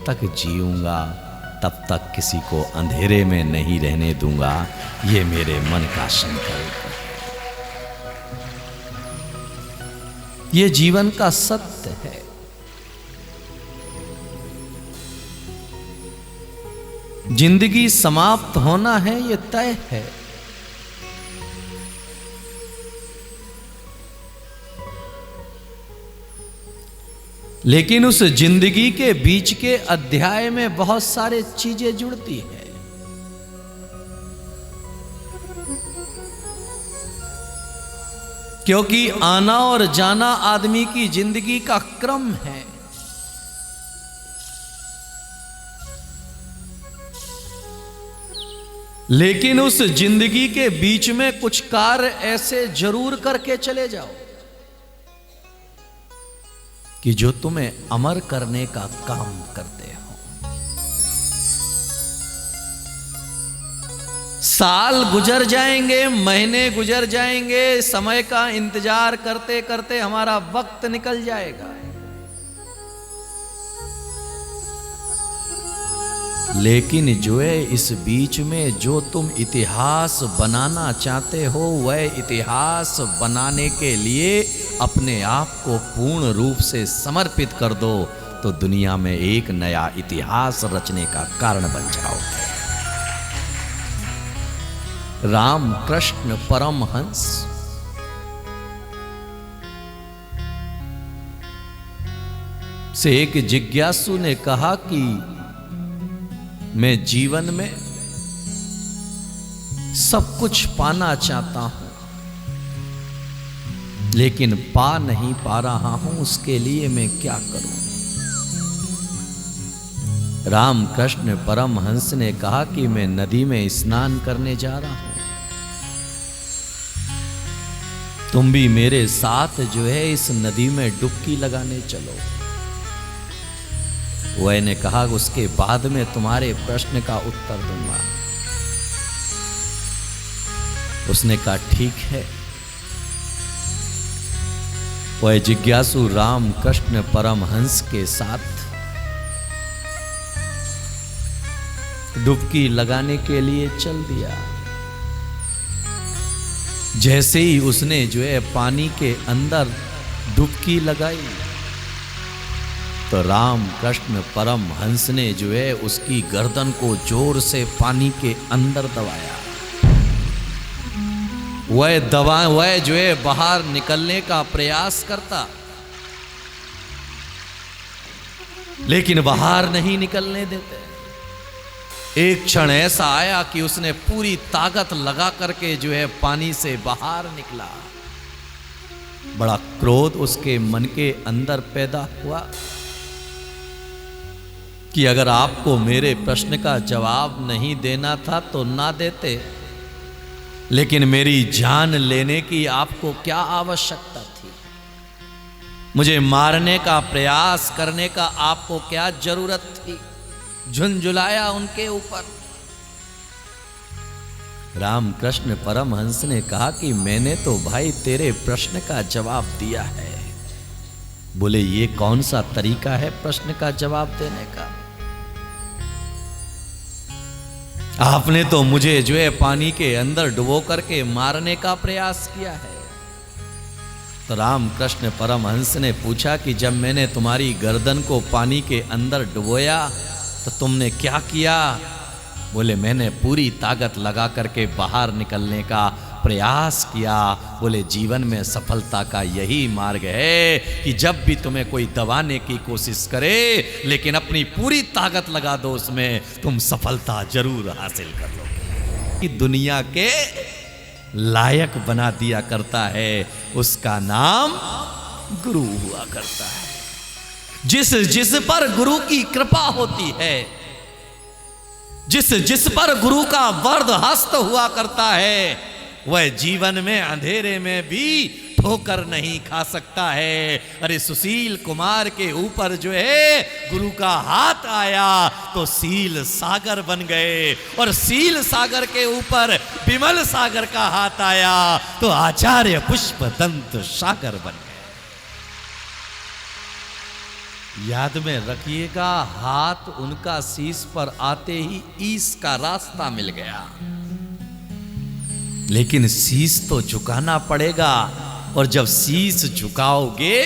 तक जीऊंगा तब तक किसी को अंधेरे में नहीं रहने दूंगा। ये मेरे मन का संकल्प है, ये जीवन का सत्य है। जिंदगी समाप्त होना है, ये तय है। लेकिन उस जिंदगी के बीच के अध्याय में बहुत सारे चीजें जुड़ती है। क्योंकि आना और जाना आदमी की जिंदगी का क्रम है। लेकिन उस जिंदगी के बीच में कुछ कार्य ऐसे जरूर करके चले जाओ कि जो तुम्हें अमर करने का काम करते हो। साल गुजर जाएंगे, महीने गुजर जाएंगे, समय का इंतजार करते करते हमारा वक्त निकल जाएगा। लेकिन जो है इस बीच में जो तुम इतिहास बनाना चाहते हो, वह इतिहास बनाने के लिए अपने आप को पूर्ण रूप से समर्पित कर दो, तो दुनिया में एक नया इतिहास रचने का कारण बन जाओगे। रामकृष्ण परमहंस से एक जिज्ञासु ने कहा कि मैं जीवन में सब कुछ पाना चाहता हूं, लेकिन पा नहीं पा रहा हूं, उसके लिए मैं क्या करूं। रामकृष्ण परमहंस ने कहा कि मैं नदी में स्नान करने जा रहा हूं, तुम भी मेरे साथ जो है इस नदी में डुबकी लगाने चलो। वह ने कहा उसके बाद में तुम्हारे प्रश्न का उत्तर दूंगा। उसने कहा ठीक है। वह जिज्ञासु रामकृष्ण परमहंस के साथ डुबकी लगाने के लिए चल दिया। जैसे ही उसने जो है पानी के अंदर डुबकी लगाई, तो रामकृष्ण परमहंस ने जो है उसकी गर्दन को जोर से पानी के अंदर दबाया। वह जो है बाहर निकलने का प्रयास करता, लेकिन बाहर नहीं निकलने देते। एक क्षण ऐसा आया कि उसने पूरी ताकत लगा करके जो है पानी से बाहर निकला। बड़ा क्रोध उसके मन के अंदर पैदा हुआ कि अगर आपको मेरे प्रश्न का जवाब नहीं देना था तो ना देते, लेकिन मेरी जान लेने की आपको क्या आवश्यकता थी? मुझे मारने का प्रयास करने का आपको क्या जरूरत थी? झुंझुलाया उनके ऊपर। रामकृष्ण परमहंस ने कहा कि मैंने तो भाई तेरे प्रश्न का जवाब दिया है। बोले ये कौन सा तरीका है प्रश्न का जवाब देने का? आपने तो मुझे जो है पानी के अंदर डुबो करके मारने का प्रयास किया है। तो रामकृष्ण परमहंस ने पूछा कि जब मैंने तुम्हारी गर्दन को पानी के अंदर डुबोया तो तुमने क्या किया? बोले मैंने पूरी ताकत लगा करके बाहर निकलने का प्रयास किया। बोले जीवन में सफलता का यही मार्ग है कि जब भी तुम्हें कोई दबाने की कोशिश करे, लेकिन अपनी पूरी ताकत लगा दो उसमें, तुम सफलता जरूर हासिल कर लोगे। कि दुनिया के लायक बना दिया करता है, उसका नाम गुरु हुआ करता है। जिस पर गुरु की कृपा होती है, जिस पर गुरु का वरद हस्त हुआ करता है, वह जीवन में अंधेरे में भी ठोकर नहीं खा सकता है। अरे सुशील कुमार के ऊपर जो है गुरु का हाथ आया तो सील सागर बन गए, और सील सागर के ऊपर विमल सागर का हाथ आया तो आचार्य पुष्प दंत सागर बन गए। याद में रखिएगा, हाथ उनका शीश पर आते ही ईश का रास्ता मिल गया, लेकिन शीश तो झुकाना पड़ेगा, और जब शीश झुकाओगे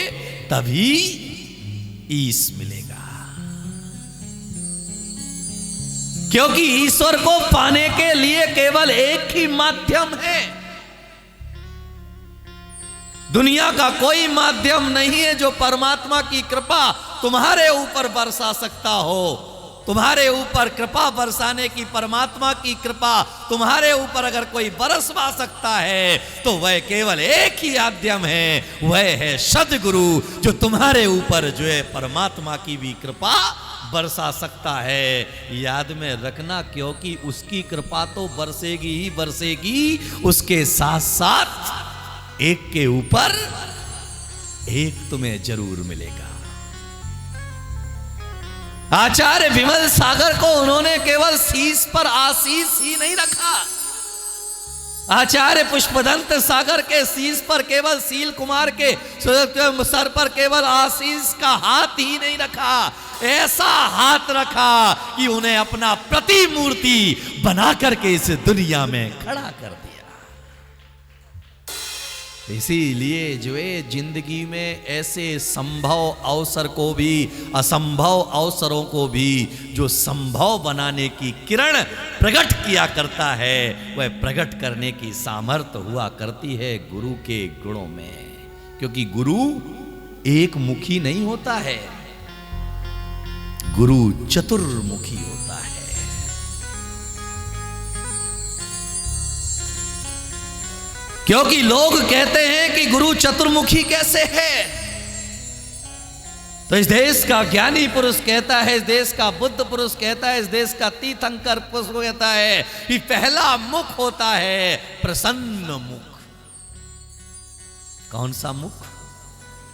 तभी ईश मिलेगा। क्योंकि ईश्वर को पाने के लिए केवल एक ही माध्यम है। दुनिया का कोई माध्यम नहीं है जो परमात्मा की कृपा तुम्हारे ऊपर बरसा सकता हो। तुम्हारे ऊपर कृपा बरसाने की, परमात्मा की कृपा तुम्हारे ऊपर अगर कोई बरसवा सकता है तो वह केवल एक ही माध्यम है, वह है सद्गुरु, जो तुम्हारे ऊपर जो है परमात्मा की भी कृपा बरसा सकता है। याद में रखना, क्योंकि उसकी कृपा तो बरसेगी ही बरसेगी, उसके साथ साथ एक के ऊपर एक तुम्हें जरूर मिलेगा। आचार्य विमल सागर को उन्होंने केवल शीश पर आशीष ही नहीं रखा, आचार्य पुष्पदंत सागर के शीश पर केवल सील कुमार के सर पर केवल आशीष का हाथ ही नहीं रखा, ऐसा हाथ रखा कि उन्हें अपना प्रतिमूर्ति बना करके इस दुनिया में खड़ा कर दिया। इसीलिए जो है जिंदगी में ऐसे संभव अवसर को भी, असंभव अवसरों को भी जो संभव बनाने की किरण प्रकट किया करता है, वह प्रकट करने की सामर्थ्य हुआ करती है गुरु के गुणों में। क्योंकि गुरु एक मुखी नहीं होता है, गुरु चतुर्मुखी होता है। क्योंकि लोग कहते हैं कि गुरु चतुर्मुखी कैसे है, तो इस देश का ज्ञानी पुरुष कहता है, इस देश का बुद्ध पुरुष कहता है, इस देश का तीर्थंकर पुरुष कहता है कि पहला मुख होता है प्रसन्न मुख। कौन सा मुख?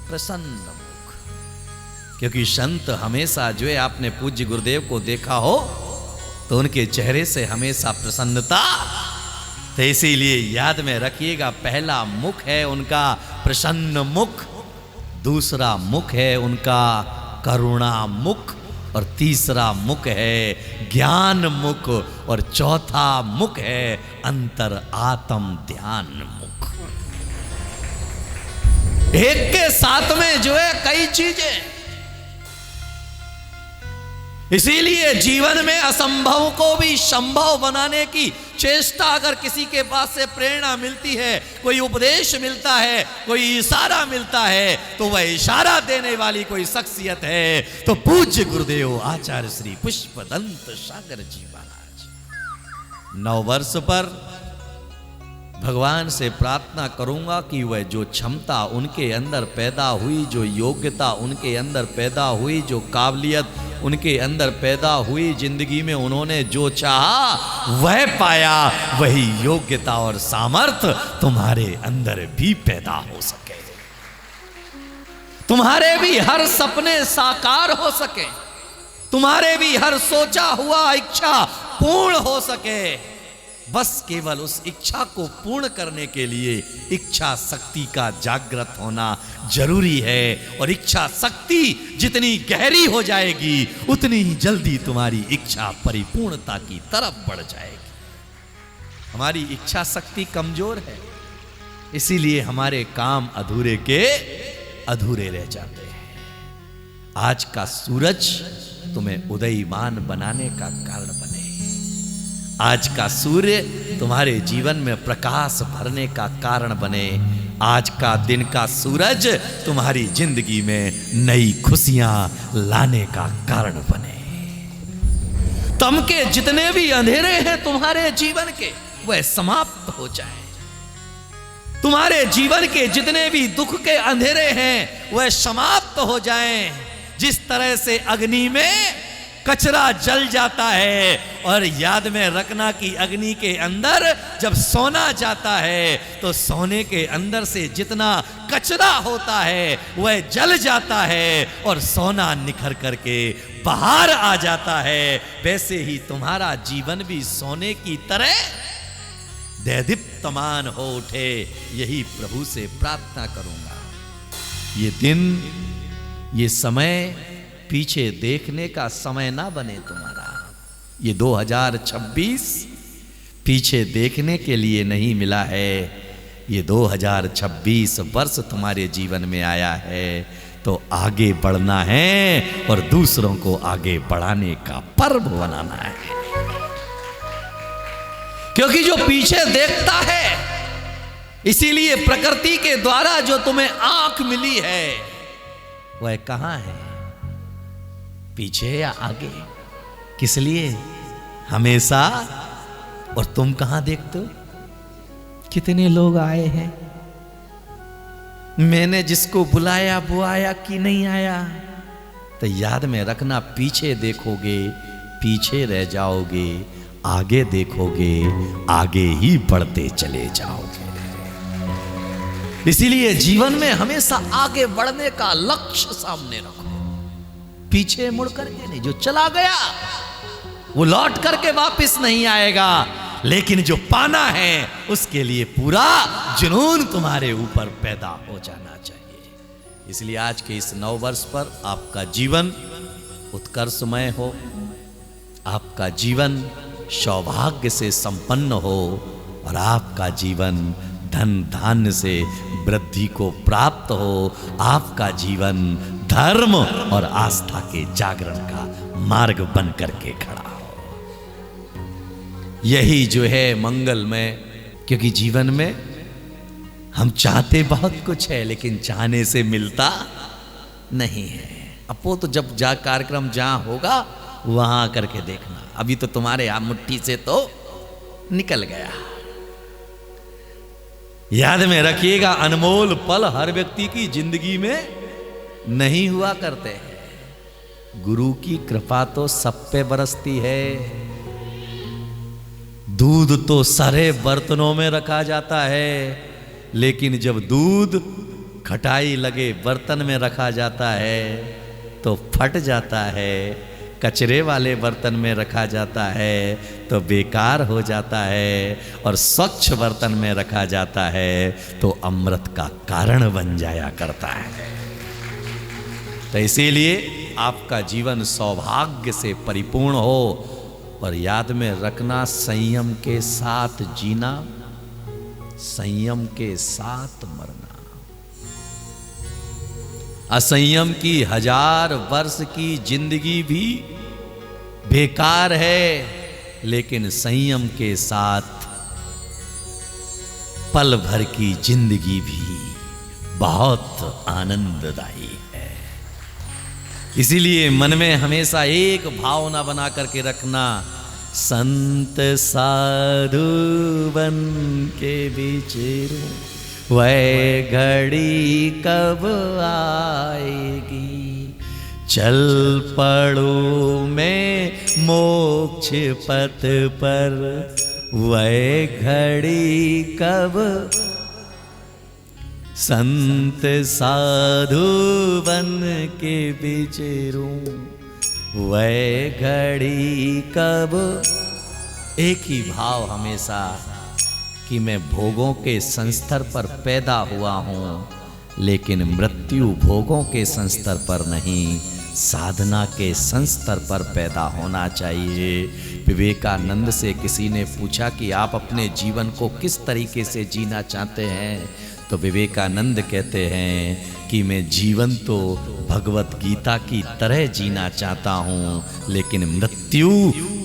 प्रसन्न मुख। क्योंकि संत हमेशा जो है, आपने पूज्य गुरुदेव को देखा हो तो उनके चेहरे से हमेशा प्रसन्नता, तो इसीलिए याद में रखिएगा, पहला मुख है उनका प्रसन्न मुख, दूसरा मुख है उनका करुणा मुख, और तीसरा मुख है ज्ञान मुख, और चौथा मुख है अंतर आत्म ध्यान मुख। एक के साथ में जो है कई चीजें। इसीलिए जीवन में असंभव को भी संभव बनाने की चेष्टा, अगर किसी के पास से प्रेरणा मिलती है, कोई उपदेश मिलता है, कोई इशारा मिलता है, तो वह इशारा देने वाली कोई शख्सियत है तो पूज्य गुरुदेव आचार्य श्री पुष्पदंत सागर जी महाराज। 9 वर्ष पर भगवान से प्रार्थना करूंगा कि वह जो क्षमता उनके अंदर पैदा हुई, जो योग्यता उनके अंदर पैदा हुई, जो काबिलियत उनके अंदर पैदा हुई, जिंदगी में उन्होंने जो चाहा वह पाया, वही योग्यता और सामर्थ्य तुम्हारे अंदर भी पैदा हो सके, तुम्हारे भी हर सपने साकार हो सके, तुम्हारे भी हर सोचा हुआ इच्छा पूर्ण हो सके। बस केवल उस इच्छा को पूर्ण करने के लिए इच्छा शक्ति का जागृत होना जरूरी है, और इच्छा शक्ति जितनी गहरी हो जाएगी उतनी ही जल्दी तुम्हारी इच्छा परिपूर्णता की तरफ बढ़ जाएगी। हमारी इच्छा शक्ति कमजोर है, इसीलिए हमारे काम अधूरे के अधूरे रह जाते हैं। आज का सूरज तुम्हें उदयमान बनाने का कारण बने, आज का सूर्य तुम्हारे जीवन में प्रकाश भरने का कारण बने, आज का दिन का सूरज तुम्हारी जिंदगी में नई खुशियां लाने का कारण बने। तम के जितने भी अंधेरे हैं तुम्हारे जीवन के, वह समाप्त हो जाए। तुम्हारे जीवन के जितने भी दुख के अंधेरे हैं वह समाप्त हो जाएं। जिस तरह से अग्नि में कचरा जल जाता है, और याद में रखना कि अग्नि के अंदर जब सोना जाता है तो सोने के अंदर से जितना कचरा होता है वह जल जाता है और सोना निखर करके बाहर आ जाता है। वैसे ही तुम्हारा जीवन भी सोने की तरह दैदीप्यमान हो उठे, यही प्रभु से प्रार्थना करूंगा। ये दिन, ये समय पीछे देखने का समय ना बने तुम्हारा। ये 2026 पीछे देखने के लिए नहीं मिला है, ये 2026 वर्ष तुम्हारे जीवन में आया है तो आगे बढ़ना है और दूसरों को आगे बढ़ाने का पर्व बनाना है। क्योंकि जो पीछे देखता है, इसीलिए प्रकृति के द्वारा जो तुम्हें आंख मिली है वह कहां है, पीछे या आगे? किस लिए? हमेशा। और तुम कहां देखते हो? कितने लोग आए हैं, मैंने जिसको बुलाया वो आया कि नहीं आया? तो याद में रखना, पीछे देखोगे पीछे रह जाओगे, आगे देखोगे आगे ही बढ़ते चले जाओगे। इसीलिए जीवन में हमेशा आगे बढ़ने का लक्ष्य सामने रखो, पीछे मुड़ करके नहीं। जो चला गया वो लौट करके वापस नहीं आएगा, लेकिन जो पाना है उसके लिए पूरा जुनून तुम्हारे ऊपर पैदा हो जाना चाहिए। इसलिए आज के इस नव वर्ष पर आपका जीवन उत्कर्षमय हो, आपका जीवन सौभाग्य से संपन्न हो और आपका जीवन धन धान्य से वृद्धि को प्राप्त हो, आपका जीवन धर्म और आस्था के जागरण का मार्ग बन करके खड़ा हो। यही जो है मंगलमय। क्योंकि जीवन में हम चाहते बहुत कुछ है लेकिन चाहने से मिलता नहीं है। अब वो तो जब कार्यक्रम जहां होगा वहां करके देखना, अभी तो तुम्हारे आप मुट्ठी से तो निकल गया। याद में रखिएगा, अनमोल पल हर व्यक्ति की जिंदगी में नहीं हुआ करते हैं। गुरु की कृपा तो सब पे बरसती है। दूध तो सारे बर्तनों में रखा जाता है, लेकिन जब दूध खटाई लगे बर्तन में रखा जाता है तो फट जाता है, कचरे वाले बर्तन में रखा जाता है तो बेकार हो जाता है, और स्वच्छ बर्तन में रखा जाता है तो अमृत का कारण बन जाया करता है। तो इसीलिए आपका जीवन सौभाग्य से परिपूर्ण हो, और याद में रखना, संयम के साथ जीना, संयम के साथ मरना। असंयम की 1000 वर्ष की जिंदगी भी बेकार है, लेकिन संयम के साथ पल भर की जिंदगी भी बहुत आनंददायी है। इसीलिए मन में हमेशा एक भावना बना करके रखना, संत साधु बन के विचरूं, वह घड़ी कब आएगी, चल पड़ो मैं मोक्ष पथ पर, वह घड़ी कब। संत साधु बन के विचरूं, वह घड़ी कब। एक ही भाव हमेशा कि मैं भोगों के संस्तर पर पैदा हुआ हूँ, लेकिन मृत्यु भोगों के संस्तर पर नहीं, साधना के संस्तर पर पैदा होना चाहिए। विवेकानंद से किसी ने पूछा कि आप अपने जीवन को किस तरीके से जीना चाहते हैं, तो विवेकानंद कहते हैं कि मैं जीवन तो भगवत गीता की तरह जीना चाहता हूँ, लेकिन मृत्यु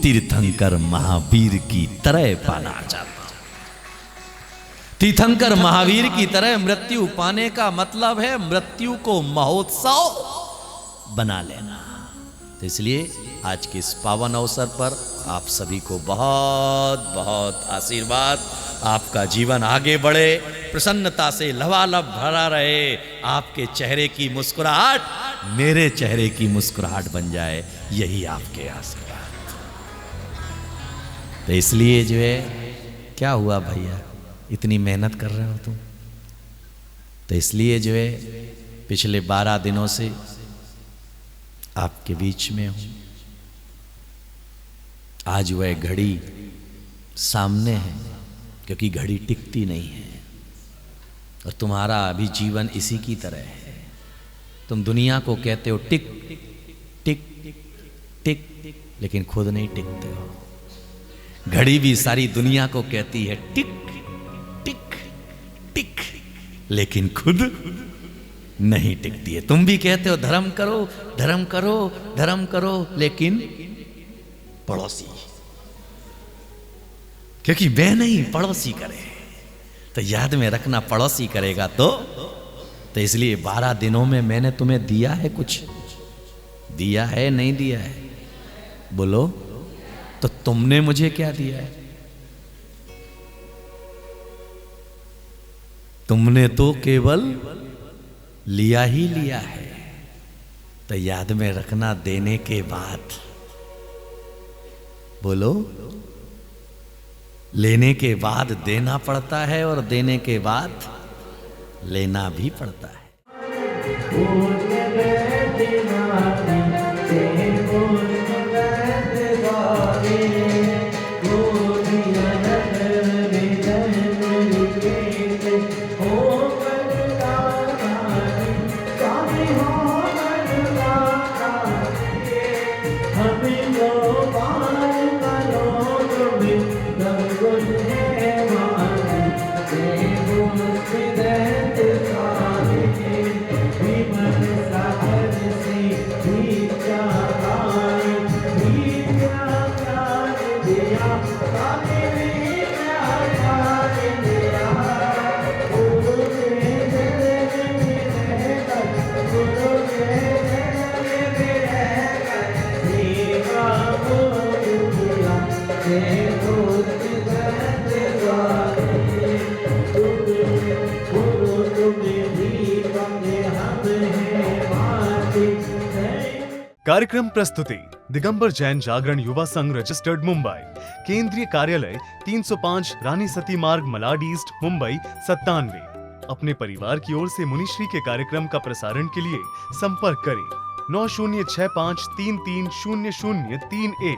तीर्थंकर महावीर की तरह पाना चाहता हूँ। तीर्थंकर महावीर की तरह मृत्यु पाने का मतलब है मृत्यु को महोत्सव बना लेना। तो इसलिए आज के इस पावन अवसर पर आप सभी को बहुत बहुत आशीर्वाद। आपका जीवन आगे बढ़े, प्रसन्नता से लबालब भरा रहे, आपके चेहरे की मुस्कुराहट मेरे चेहरे की मुस्कुराहट बन जाए, यही आपके आशीर्वाद। तो इसलिए जो है, क्या हुआ भैया, इतनी मेहनत कर रहे हो तुम? तो इसलिए जो है पिछले 12 दिनों से आपके बीच में हूं। आज वह घड़ी सामने है, क्योंकि घड़ी टिकती नहीं है, और तुम्हारा अभी जीवन इसी की तरह है। तुम दुनिया को कहते हो टिक, टिक, लेकिन खुद नहीं टिकते हो। घड़ी भी सारी दुनिया को कहती है टिक टिक टिक, लेकिन खुद नहीं टिकती है। तुम भी कहते हो धर्म करो धर्म करो धर्म करो, लेकिन पड़ोसी, क्योंकि मैं नहीं पड़ोसी करे। तो याद में रखना, पड़ोसी करेगा तो इसलिए 12 दिनों में मैंने तुम्हें दिया है, कुछ दिया है नहीं दिया है? बोलो। तो तुमने मुझे क्या दिया है? तुमने तो केवल लिया ही लिया है। तो याद में रखना, देने के बाद, बोलो, लेने के बाद देना पड़ता है और देने के बाद लेना भी पड़ता है। कार्यक्रम प्रस्तुति दिगंबर जैन जागरण युवा संघ रजिस्टर्ड मुंबई, केंद्रीय कार्यालय 305 रानी सती मार्ग मलाड ईस्ट मुंबई 97। अपने परिवार की ओर से मुनिश्री के कार्यक्रम का प्रसारण के लिए संपर्क करें 9065330031।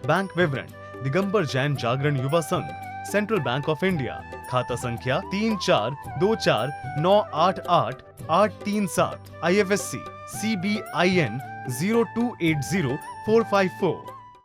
बैंक विवरण दिगंबर जैन जागरण युवा संघ, सेंट्रल बैंक ऑफ इंडिया, खाता संख्या 3424988837, IFSC CBIN 0280454।